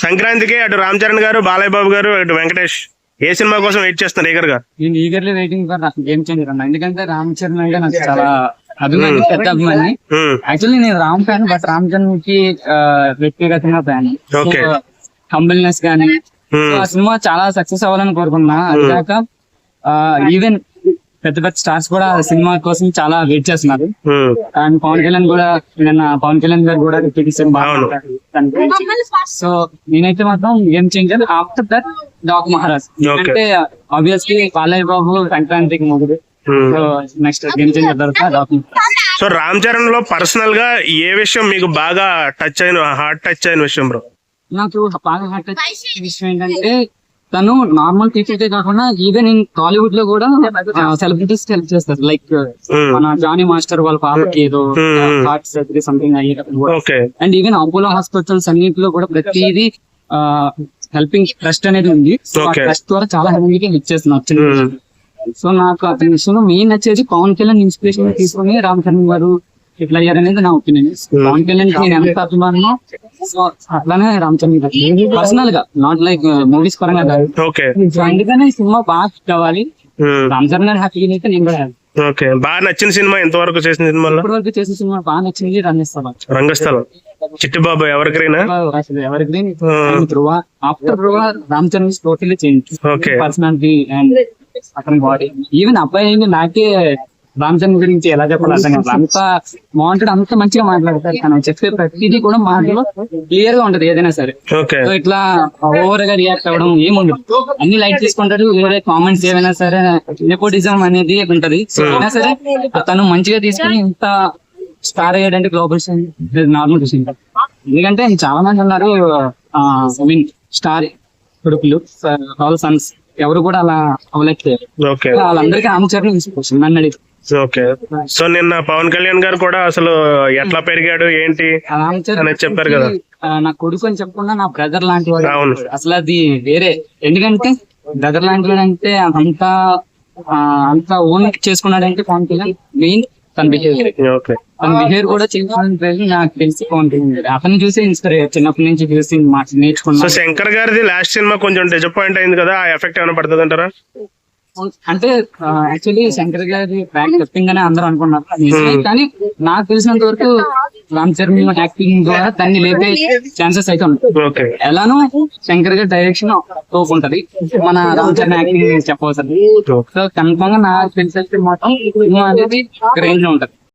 సంక్రాంతికి అటు రామ్ చరణ్ గారు, బాలయ్య బాబు గారు, అటు వెంకటేష్ ఏ సినిమా కోసం వెయిట్ చేస్తున్నారు ఈగర్ గా? నేను eagerly waiting for game changer అన్న. ఎందుకంటే రామ్ చరణ్ అంటే నాకు చాలా అభిమాని, పెద్ద అభిమాని. యాక్చువల్లీ నేను రామ్ ఫ్యాన్, బట్ రామ్ చరణ్ కి వ్యక్తిగతంగా ఫ్యాన్. హంబుల్నెస్ గానీ ఆ సినిమా చాలా సక్సెస్ అవ్వాలని కోరుకున్నా. అది కాక ఈవెన్ పెద్ద పెద్ద స్టార్స్ కూడా సినిమా కోసం చాలా వెయిట్ చేస్తున్నారు. అండ్ పవన్ కళ్యాణ్ కూడా, నిన్న పవన్ కళ్యాణ్ గారు కూడా సో నేనైతే మాత్రం game changer. After that Daaku Maharaaj. అంటే ఆబ్వియస్లీ బాలయ్య బాబు సంక్రాంతికి మొగుడు. సో నెక్స్ట్ గేమ్ చేంజర్ తర్వాత డాక్ మహారాజ్. సో రామ్ చరణ్ లో పర్సనల్ గా ఏ విషయం మీకు బాగా హార్ట్ టచ్ అయిన విషయం బ్రో? నాకు బాగా హార్ట్ టచ్ విషయం ఏంటంటే తను నార్మల్ పీపుల్ తే కాకుండా ఈవెన్ ఇన్ టాలీవుడ్ లో కూడా సెలబ్రిటీస్ హెల్ప్ చేస్తారు. లైక్ మన జానీ మాస్టర్ వాళ్ళ పాపకి ఏదో హార్ట్ సర్జరీ సంథింగ్ అయ్యేటప్పుడు. అండ్ ఈవెన్ అపోలో హాస్పిటల్స్ అన్నింటిలో కూడా ప్రతిదీ హెల్పింగ్ ట్రస్ట్ అనేది ఉంది. సో ఆ ట్రస్ట్ ద్వారా చాలా మందికి హెల్ప్ చేస్తున్నారు. సో నాకు అతని విషయంలో మెయిన్ నచ్చేది పవన్ కళ్యాణ్ ఇన్స్పిరేషన్ తీసుకుని రామ్ చరణ్ గారు ఇట్లా అయ్యారనేది నా ఒపీనియన్. పవన్ కళ్యాణ్ నేను ఎంత అభిమానమో సో అట్లానే రామ్ చరణ్ గారు పర్సనల్ గా, నాట్ లైక్ మూవీస్ పరంగా కాదు. సో అందుకనే సినిమా బాగా హిట్ అవ్వాలి. రామ్ చరణ్ గారు హ్యాపీగా అయితే నేను కూడా హ్యాపీ. బాగా నచ్చిన సినిమా ఎంతవరకు చేసిన సినిమా? ఇప్పటివరకు చేసిన సినిమా బాగా నచ్చింది Rangasthalam. Chittibabu evergreen. Dhruva. After Dhruva Ram Charan totally change. Personality and అతని బాడీ. ఈవెన్ అబ్బాయి అయింది నాకే రామ్ చరణ్ గురించి ఎలా చెప్పాలి అర్థం కాదు. అంత బాగుంటాడు, అంత మంచిగా మాట్లాడతారు. తను చెప్పే ప్రతిదీ కూడా మాటలో క్లియర్ గా ఉంటది ఏదైనా సరే. ఇట్లా ఓవర్ గా రియాక్ట్ అవ్వడం ఏముండదు, అన్ని లైట్ తీసుకుంటాడు. వేరే కామెంట్స్ ఏమైనా సరే నెపోటిజం అనేది ఉంటది. సో అయినా సరే తను మంచిగా తీసుకుని ఇంత స్టార్ అయ్యాడంటే గ్లోబల్ నార్మల్ విషయం. ఎందుకంటే చాలా మంది ఉన్నారు ఐ మీన్ స్టార్ కొడుకులు, ఆల్ సన్స్ ఎవరు కూడా అలా అవ్వలేకపోయారు. వాళ్ళందరికీ రామ్ చరణ్ ఇన్స్పిరేషన్ నన్ను అడిగి. సో నిన్న పవన్ కళ్యాణ్ గారు కూడా అసలు ఎట్లా పెరిగాడు ఏంటి అనేది చెప్పారు కదా. నా కొడుకు అని చెప్పకుండా నా బ్రదర్ లాంటి వాడు అసలు. అది వేరే. ఎందుకంటే బ్రదర్ లాంటి వాడు అంటే అంత ఓన్ చేసుకున్నాడంటే పవన్ కళ్యాణ్ మెయిన్ తన బిహేవియర్. తన బిహేవియర్ కూడా చిన్న నాకు తెలిసి పవన్ కళ్యాణ్ అతను చూసి ఇన్స్పైర్ అయ్యారు. చిన్నప్పటి నుంచి చూసి నేర్చుకున్నా. శంకర్ గారిది లాస్ట్ సినిమా కొంచెం డిసప్పాయింట్ అయింది కదా, ఆ ఎఫెక్ట్ ఏమైనా పడుతుంది అంటారా? అంటే యాక్చువల్లీ శంకర్ గారి బ్యాక్ చెప్పింగ్ అని అందరూ అనుకున్నారు. కానీ నాకు తెలిసినంత వరకు రామ్ చరణ్ యాక్టింగ్ ద్వారా దాన్ని లేపే ఛాన్సెస్ అయితే ఉంటాయి. ఎలానో శంకర్ గారి డైరెక్షన్ తోపు ఉంటది, మన రామ్ చరణ్ యాక్టింగ్ చెప్పవసరం. సో కన్ఫర్మ్ గా నాకు తెలిసి మాత్రం అనేది రేంజ్ లో ఉంటది.